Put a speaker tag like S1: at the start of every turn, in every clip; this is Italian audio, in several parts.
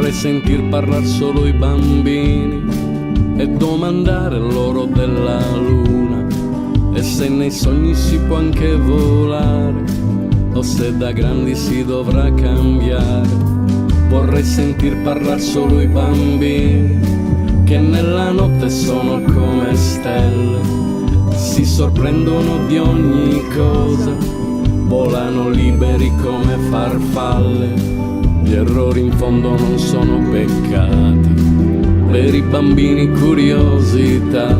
S1: Vorrei sentir parlare solo i bambini e domandare loro della luna, e se nei sogni si può anche volare, o se da grandi si dovrà cambiare. Vorrei sentir parlare solo i bambini, che nella notte sono come stelle, si sorprendono di ogni cosa, volano liberi come farfalle. Gli errori in fondo non sono peccati, per i bambini curiosità,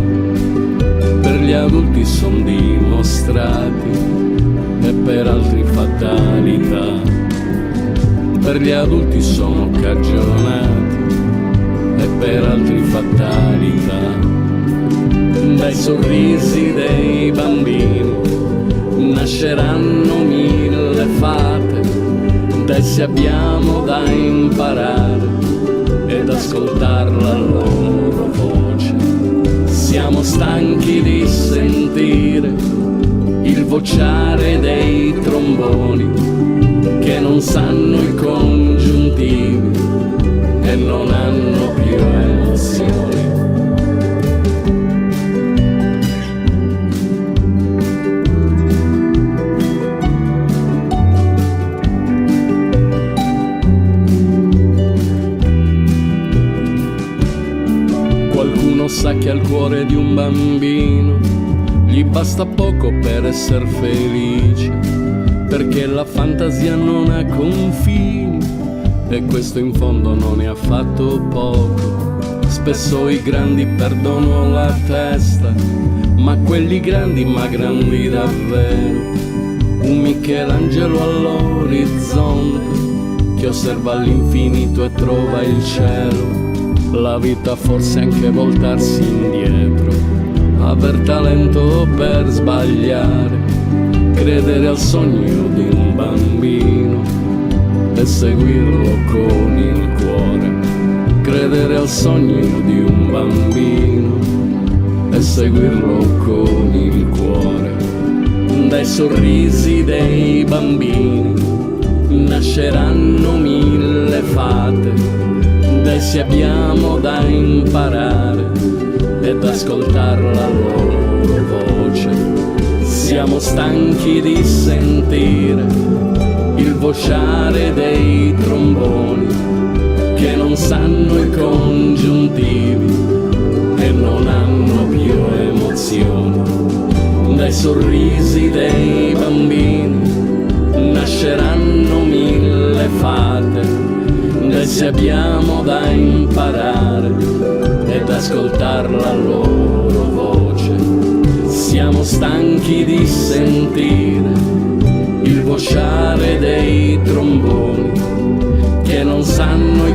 S1: per gli adulti son dimostrati e per altri fatalità. Per gli adulti sono cagionati e per altri fatalità. Dai sorrisi dei bambini nasceranno mille fate, da essi abbiamo da imparare ed ascoltar la loro voce. Siamo stanchi di sentire il vociare dei tromboni, che non sanno i congiuntivi e non hanno più emozioni. Qualcuno sa che al cuore di un bambino gli basta poco per essere felice, perché la fantasia non ha confini e questo in fondo non è affatto poco. Spesso i grandi perdono la testa, ma quelli grandi, ma grandi davvero, un Michelangelo all'orizzonte che osserva l'infinito e trova il cielo. La vita forse anche voltarsi indietro, aver talento per sbagliare, credere al sogno di un bambino e seguirlo con il cuore. Credere al sogno di un bambino e seguirlo con il cuore. Dai sorrisi dei bambini nasceranno mille fate, da essi abbiamo da imparare ed ascoltare la loro voce. Siamo stanchi di sentire il vociare dei tromboni, che non sanno i congiuntivi e non hanno più emozioni. Dai sorrisi dei bambini nasceranno mille fate, da essi abbiamo da imparare ed ascoltar la loro voce. Siamo stanchi di sentire il vociare dei tromboni, che non sanno i